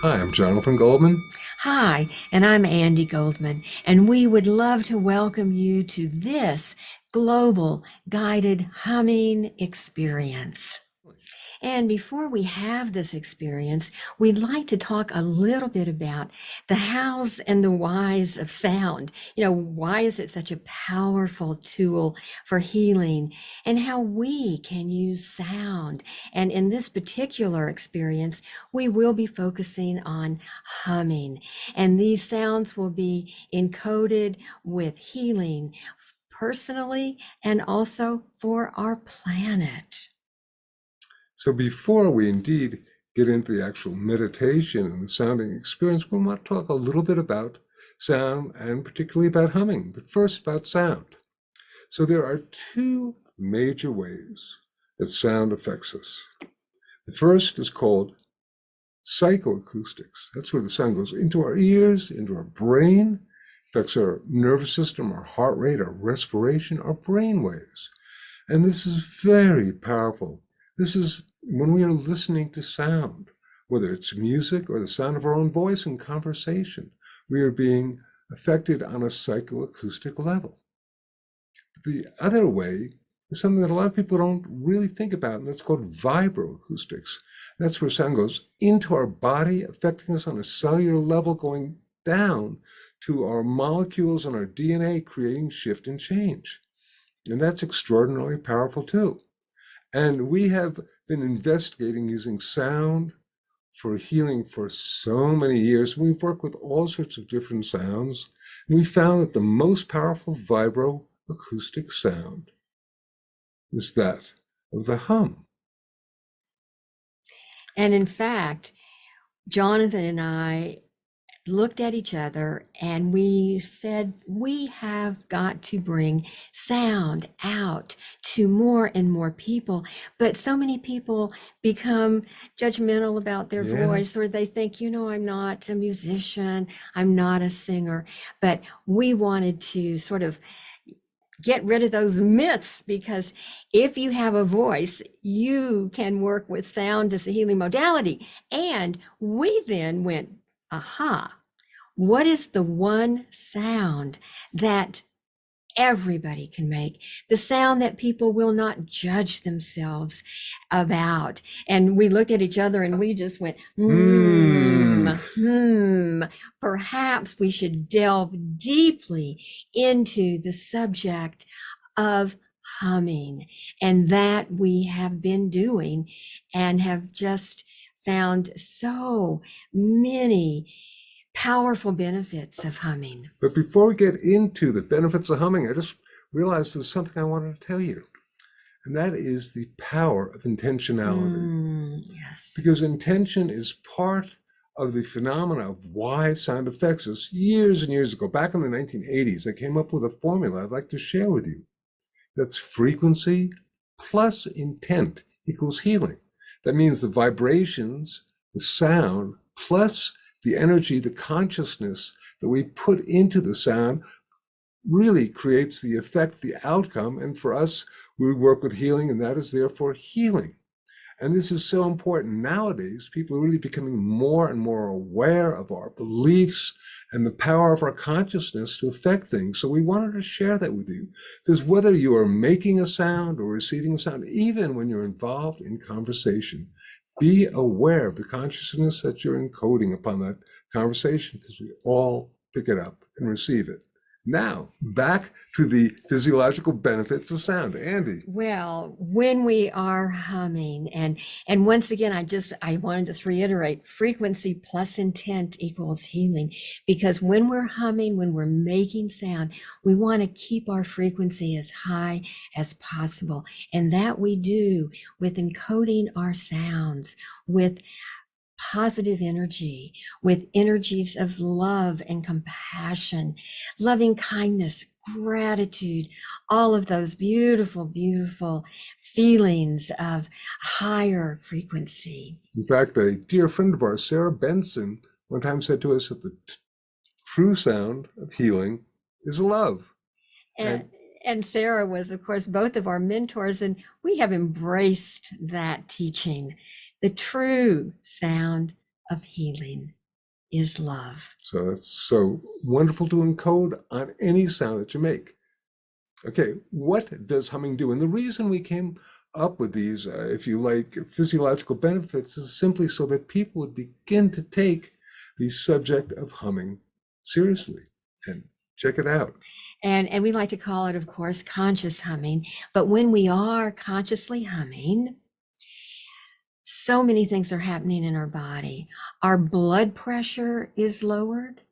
Hi, I'm Jonathan Goldman. Hi, and I'm Andi Goldman, and we would love to welcome you to this global guided humming experience. And before we have this experience, we'd like to talk a little bit about the hows and the whys of sound. Why is it such a powerful tool for healing and how we can use sound? And in this particular experience, we will be focusing on humming. And these sounds will be encoded with healing personally and also for our planet. So, before we indeed get into the actual meditation and the sounding experience, we want to talk a little bit about sound and particularly about humming, but first about sound. So, there are two major ways that sound affects us. The first is called psychoacoustics. That's where the sound goes into our ears, into our brain, affects our nervous system, our heart rate, our respiration, our brain waves. And this is very powerful. This is when we are listening to sound, whether it's music or the sound of our own voice in conversation, we are being affected on a psychoacoustic level. The other way is something that a lot of people don't really think about, and that's called vibroacoustics. That's where sound goes into our body, affecting us on a cellular level, going down to our molecules and our DNA, creating shift and change. And that's extraordinarily powerful too. And we have been investigating using sound for healing for so many years. We've worked with all sorts of different sounds, and we found that the most powerful vibroacoustic sound is that of the hum. And in fact, Jonathan and I looked at each other and we said, we have got to bring sound out to more and more people. But so many people become judgmental about their Yeah. voice, or they think, I'm not a musician, I'm not a singer. But we wanted to sort of get rid of those myths, because if you have a voice, you can work with sound as a healing modality. And we then went, aha, what is the one sound that everybody can make? The sound that people will not judge themselves about. And we looked at each other and we just went, Hmm. perhaps we should delve deeply into the subject of humming. And that we have been doing and have just found so many powerful benefits of humming. But before we get into the benefits of humming, I just realized there's something I wanted to tell you, and that is the power of intentionality. Yes. Because intention is part of the phenomena of why sound affects us. Years and years ago, back in the 1980s, I came up with a formula I'd like to share with you. That's frequency plus intent equals healing. That means the vibrations, the sound, plus the energy, the consciousness that we put into the sound really creates the effect, the outcome. And for us, we work with healing, and that is therefore healing. And this is so important. Nowadays, people are really becoming more and more aware of our beliefs and the power of our consciousness to affect things. So we wanted to share that with you. Because whether you are making a sound or receiving a sound, even when you're involved in conversation, be aware of the consciousness that you're encoding upon that conversation, because we all pick it up and receive it. Now, back to the physiological benefits of sound. Andi. Well, when we are humming, and once again, I want to just reiterate, frequency plus intent equals healing. Because when we're humming, when we're making sound, we want to keep our frequency as high as possible. And that we do with encoding our sounds with positive energy, with energies of love and compassion, loving kindness, gratitude, all of those beautiful, beautiful feelings of higher frequency. In fact, a dear friend of ours, Sarah Benson, one time said to us that the true sound of healing is love. And And and Sarah was, of course, both of our mentors, and we have embraced that teaching. The true sound of healing is love. So it's so wonderful to encode on any sound that you make. Okay, what does humming do? And the reason we came up with these, if you like, physiological benefits is simply so that people would begin to take the subject of humming seriously and check it out. And we like to call it, of course, conscious humming. But when we are consciously humming, so many things are happening in our body. Our blood pressure is lowered.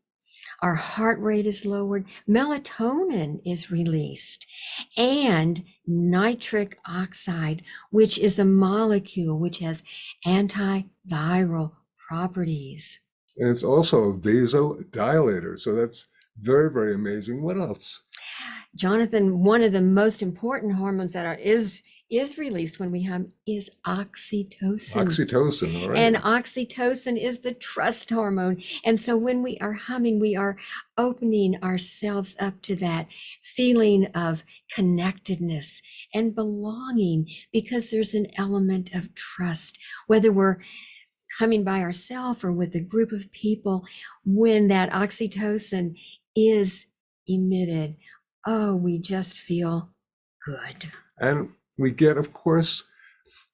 Our heart rate is lowered. Melatonin is released. And nitric oxide, which is a molecule which has antiviral properties. And it's also a vasodilator. So that's very, very amazing. What else? Jonathan, one of the most important hormones that is released when we hum is oxytocin. Oxytocin, all right. And oxytocin is the trust hormone. And so when we are humming, we are opening ourselves up to that feeling of connectedness and belonging, because there's an element of trust, whether we're humming by ourselves or with a group of people. When that oxytocin is emitted, oh, we just feel good. And we get, of course,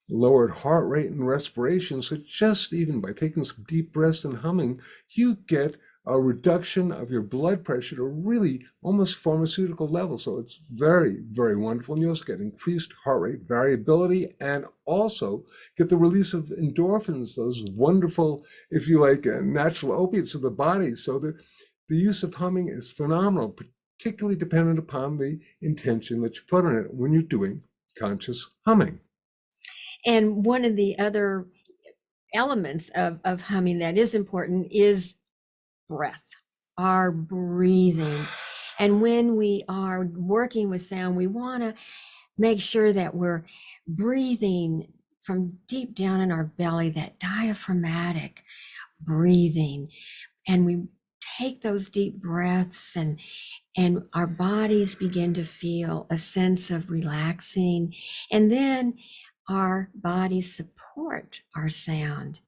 lowered heart rate and respiration. So just even by taking some deep breaths and humming, you get a reduction of your blood pressure to really almost pharmaceutical levels. So it's very, very wonderful. And you also get increased heart rate variability and also get the release of endorphins, those wonderful, if you like, natural opiates of the body. So the use of humming is phenomenal, particularly dependent upon the intention that you put on it when you're doing conscious humming. And one of the other elements of humming that is important is breath, our breathing. And when we are working with sound, we want to make sure that we're breathing from deep down in our belly, that diaphragmatic breathing. And we take those deep breaths, and our bodies begin to feel a sense of relaxing. And then our bodies support our sound.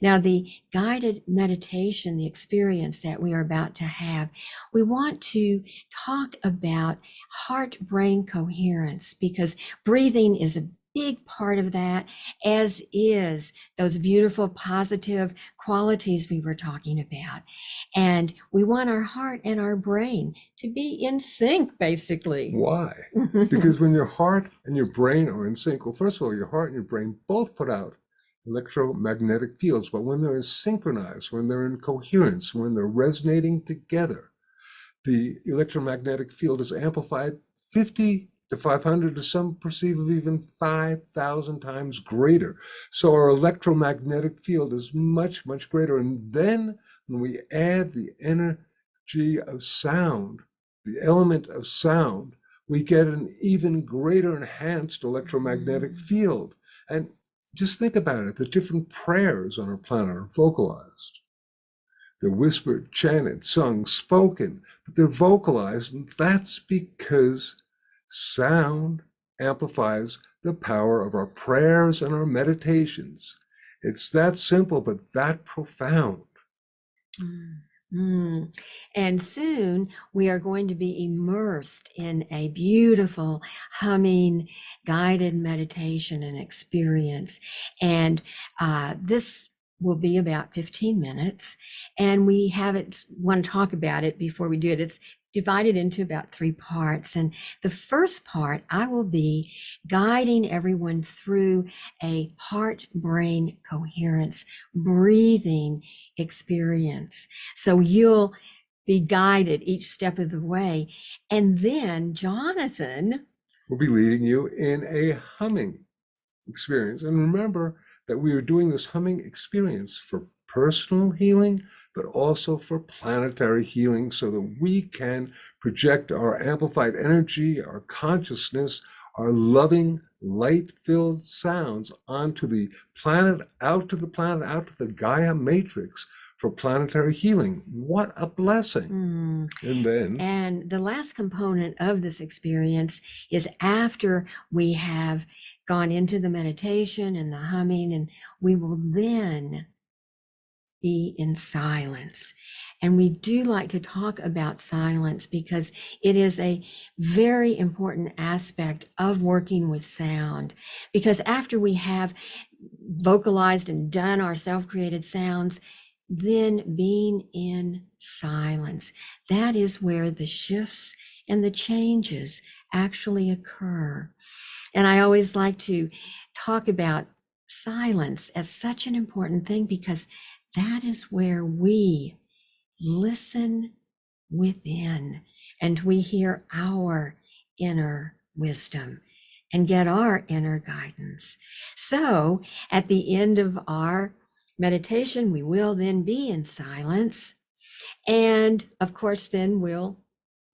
Now, the guided meditation, the experience that we are about to have, we want to talk about heart-brain coherence, because breathing is a big part of that, as is those beautiful positive qualities we were talking about. And we want our heart and our brain to be in sync, basically. Why? Because when your heart and your brain are in sync, well, first of all, your heart and your brain both put out electromagnetic fields, but when they're synchronized, when they're in coherence, when they're resonating together, the electromagnetic field is amplified 50 to 500 to some perceive of even 5,000 times greater. So our electromagnetic field is much, much greater. And then when we add the energy of sound, the element of sound, we get an even greater enhanced electromagnetic field. And just think about it, the different prayers on our planet are vocalized. They're whispered, chanted, sung, spoken, but they're vocalized, and that's because sound amplifies the power of our prayers and our meditations. It's that simple, but that profound. And soon we are going to be immersed in a beautiful humming guided meditation and experience. And this will be about 15 minutes. And we want to talk about it before we do it. It's divided into about 3 parts. And the first part, I will be guiding everyone through a heart-brain coherence breathing experience. So you'll be guided each step of the way. And then Jonathan will be leading you in a humming experience. And remember that we are doing this humming experience for personal healing, but also for planetary healing, so that we can project our amplified energy, our consciousness, our loving, light-filled sounds onto the planet, out to the Gaia matrix for planetary healing. What a blessing. And the last component of this experience is after we have gone into the meditation and the humming, and we will then be in silence. And we do like to talk about silence because it is a very important aspect of working with sound. Because after we have vocalized and done our self-created sounds, then being in silence, that is where the shifts and the changes actually occur. And I always like to talk about silence as such an important thing because that is where we listen within and we hear our inner wisdom and get our inner guidance. So at the end of our meditation, we will then be in silence. And of course, then we'll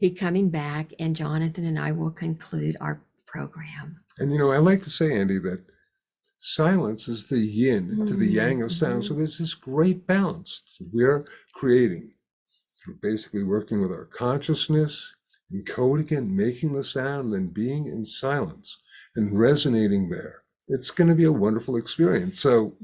be coming back and Jonathan and I will conclude our program. And I like to say, Andi, that silence is the yin to the yang of sound. So there's this great balance we're creating through basically working with our consciousness, encoding and making the sound, and then being in silence and resonating there. It's going to be a wonderful experience. So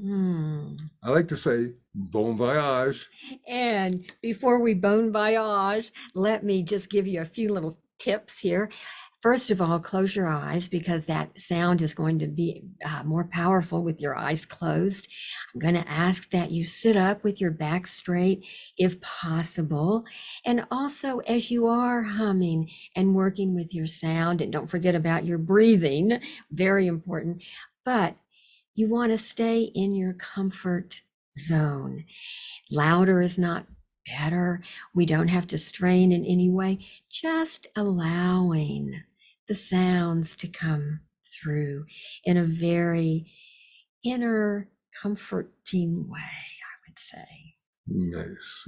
I like to say, bon voyage. And before we bon voyage, let me just give you a few little tips here. First of all, close your eyes because that sound is going to be more powerful with your eyes closed. I'm going to ask that you sit up with your back straight if possible. And also as you are humming and working with your sound, and don't forget about your breathing, very important, but you want to stay in your comfort zone. Louder is not better. We don't have to strain in any way, just allowing the sounds to come through in a very inner comforting way, I would say. Nice.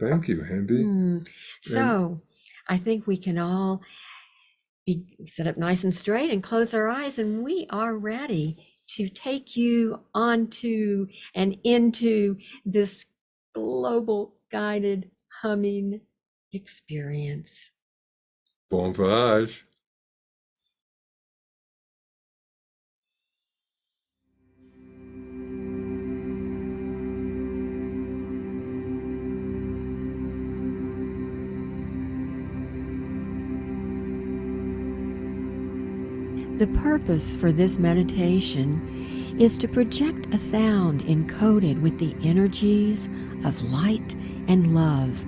Thank you, Andi. So I think we can all sit up nice and straight and close our eyes, and we are ready to take you onto and into this global guided humming experience. Bon voyage. The purpose for this meditation is to project a sound encoded with the energies of light and love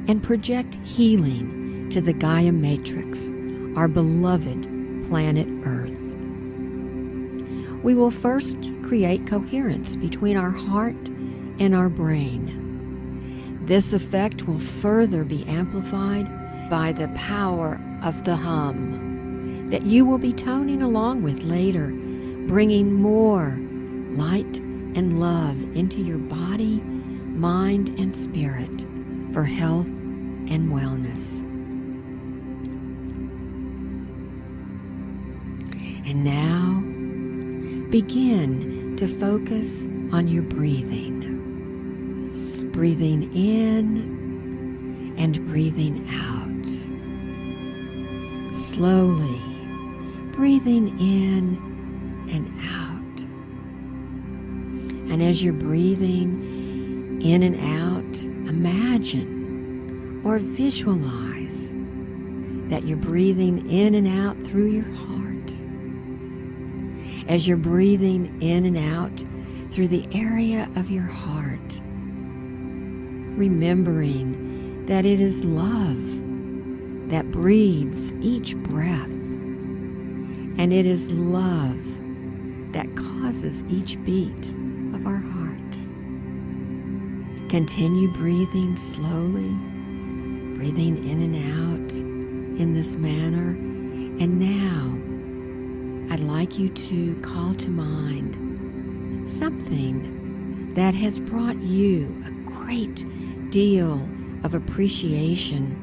and project healing to the Gaia Matrix, our beloved planet Earth. We will first create coherence between our heart and our brain. This effect will further be amplified by the power of the hum that you will be toning along with later, bringing more light and love into your body, mind, and spirit for health and wellness. And now, begin to focus on your breathing. Breathing in and breathing out. Slowly breathing in and out. And as you're breathing in and out, imagine or visualize that you're breathing in and out through your heart. As you're breathing in and out through the area of your heart, remembering that it is love that breathes each breath. And it is love that causes each beat of our heart. Continue breathing slowly, breathing in and out in this manner. And now, I'd like you to call to mind something that has brought you a great deal of appreciation,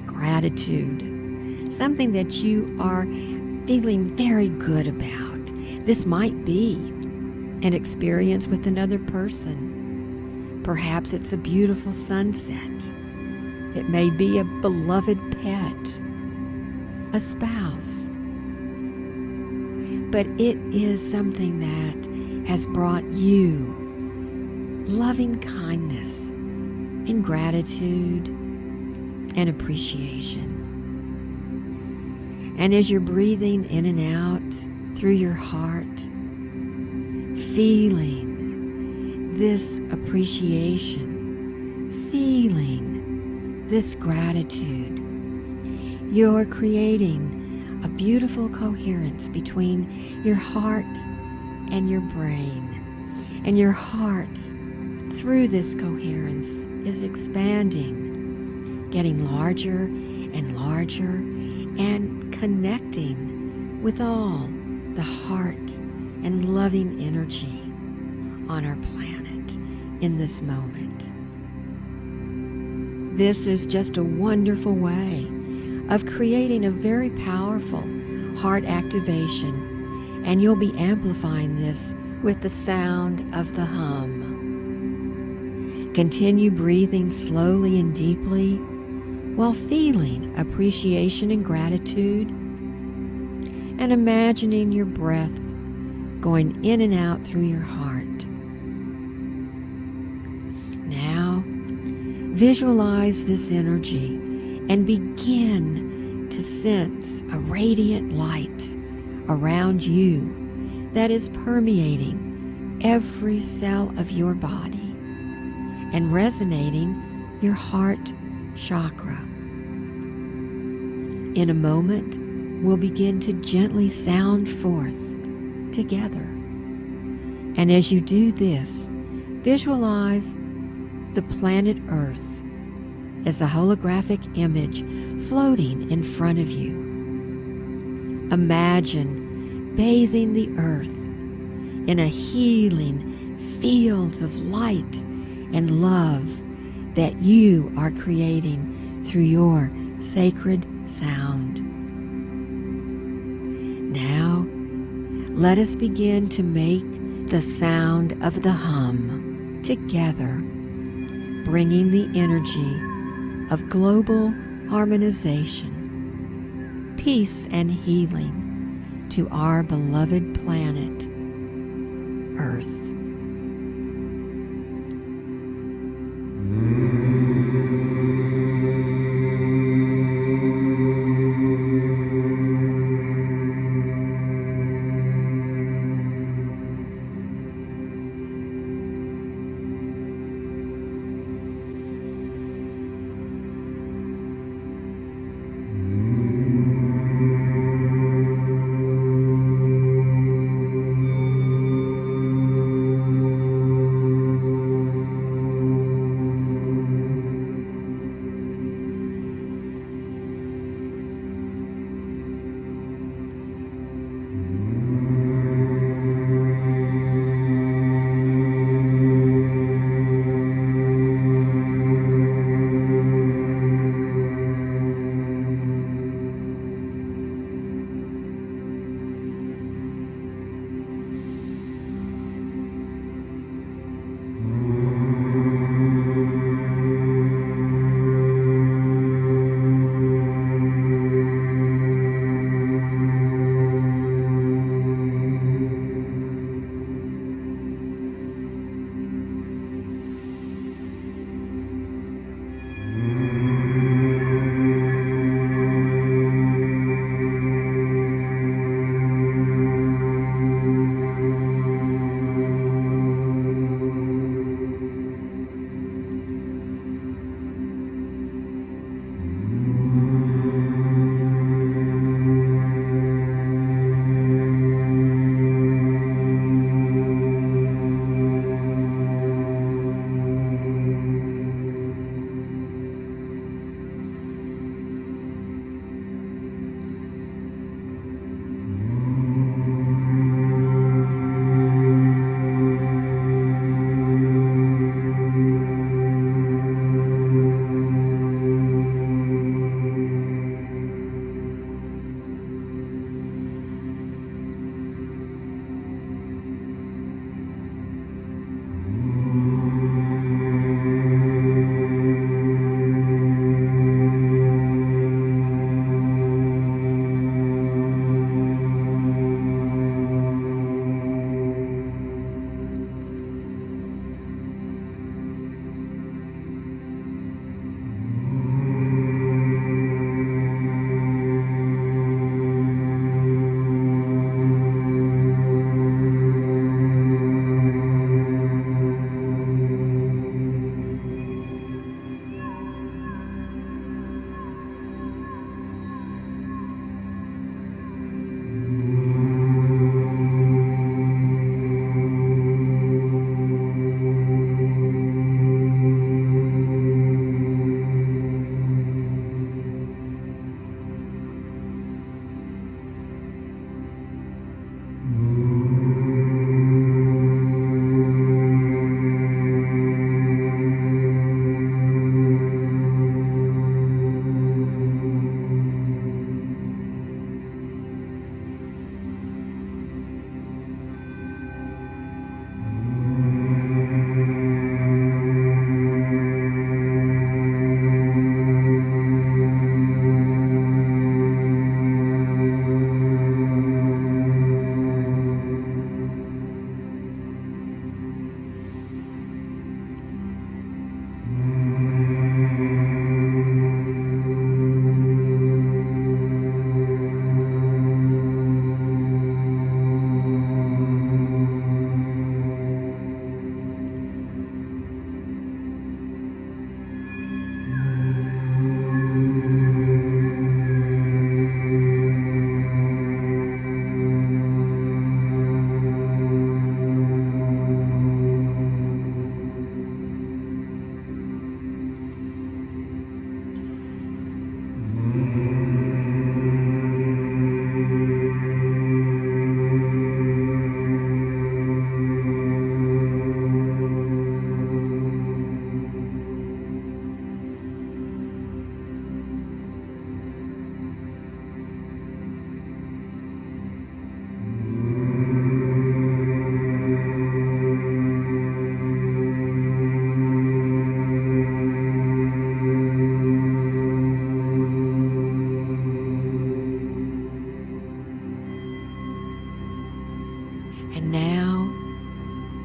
gratitude, something that you are feeling very good about. This might be an experience with another person. Perhaps it's a beautiful sunset. It may be a beloved pet, a spouse. But it is something that has brought you loving kindness and gratitude and appreciation. And as you're breathing in and out through your heart, feeling this appreciation, feeling this gratitude, you're creating a beautiful coherence between your heart and your brain. And your heart, through this coherence, is expanding, getting larger and larger, and connecting with all the heart and loving energy on our planet in this moment. This is just a wonderful way of creating a very powerful heart activation, and you'll be amplifying this with the sound of the hum. Continue breathing slowly and deeply while feeling appreciation and gratitude, and imagining your breath going in and out through your heart. Now, visualize this energy and begin to sense a radiant light around you that is permeating every cell of your body and resonating your heart chakra. In a moment, we'll begin to gently sound forth together. And as you do this, visualize the planet Earth as a holographic image floating in front of you. Imagine bathing the Earth in a healing field of light and love that you are creating through your sacred sound. Now, let us begin to make the sound of the hum together, bringing the energy of global harmonization, peace, and healing to our beloved planet, Earth.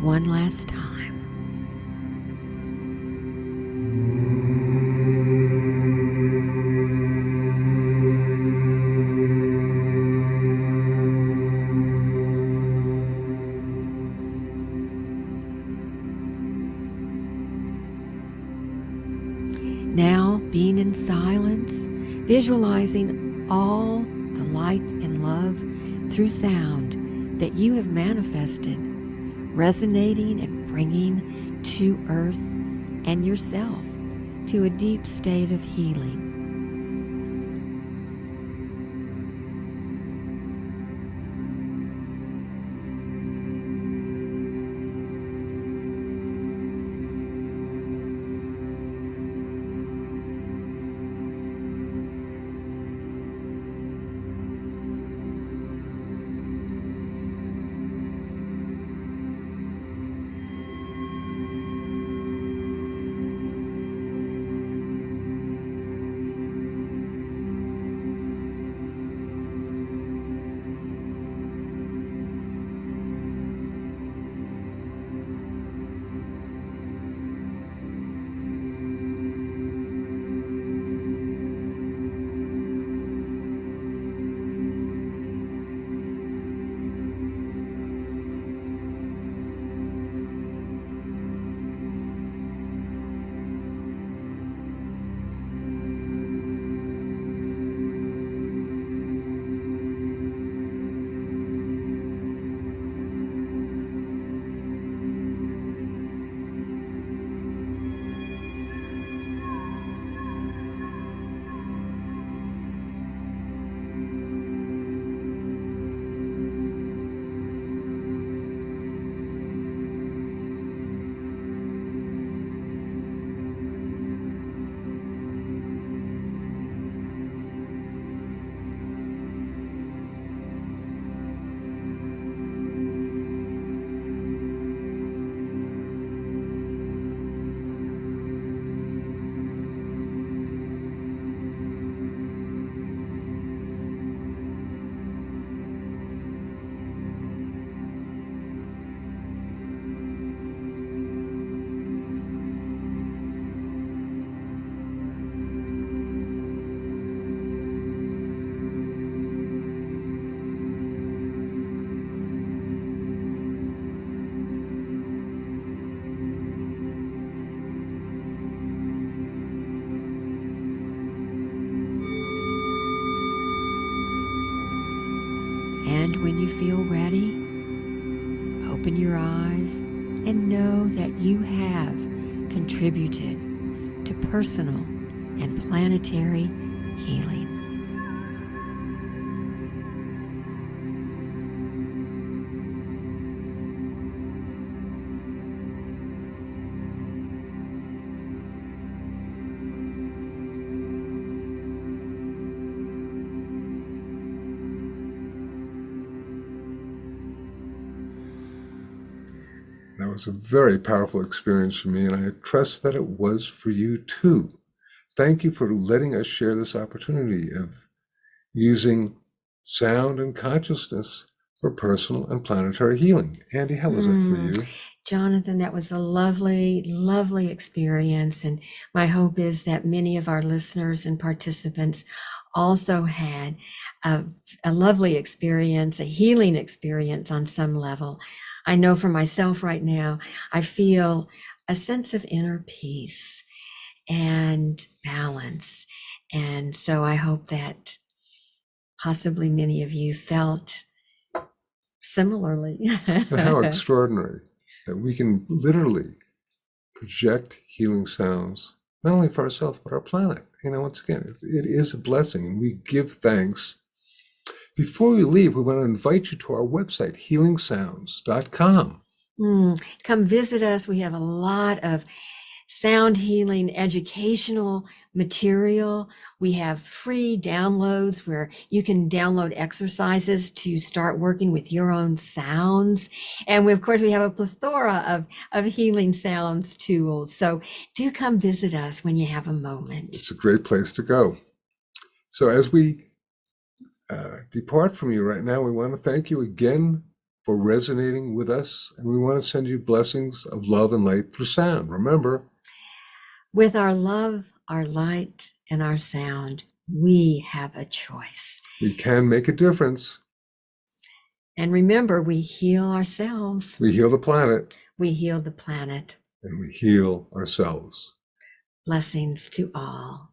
one last time. Now, being in silence, visualizing all the light and love through sound that you have manifested, resonating and bringing to earth and yourself to a deep state of healing. And when you feel ready, open your eyes and know that you have contributed to personal and planetary healing. That was a very powerful experience for me, and I trust that it was for you too. Thank you for letting us share this opportunity of using sound and consciousness for personal and planetary healing. Andi, how was that for you? Jonathan, that was a lovely, lovely experience. And my hope is that many of our listeners and participants also had a lovely experience, a healing experience on some level. I know for myself right now, I feel a sense of inner peace and balance. And so I hope that possibly many of you felt similarly. And how extraordinary that we can literally project healing sounds, not only for ourselves, but our planet. Once again, it is a blessing, and we give thanks. Before we leave, we want to invite you to our website, healingsounds.com. Come visit us. We have a lot of sound healing educational material. We have free downloads where you can download exercises to start working with your own sounds. And of course, we have a plethora of healing sounds tools. So do come visit us when you have a moment. It's a great place to go. So as we depart from you right now, we want to thank you again for resonating with us. And we want to send you blessings of love and light through sound. Remember, with our love, our light, and our sound, we have a choice. we can make a difference. And remember, we heal ourselves. We heal the planet. We heal the planet. And we heal ourselves. Blessings to all.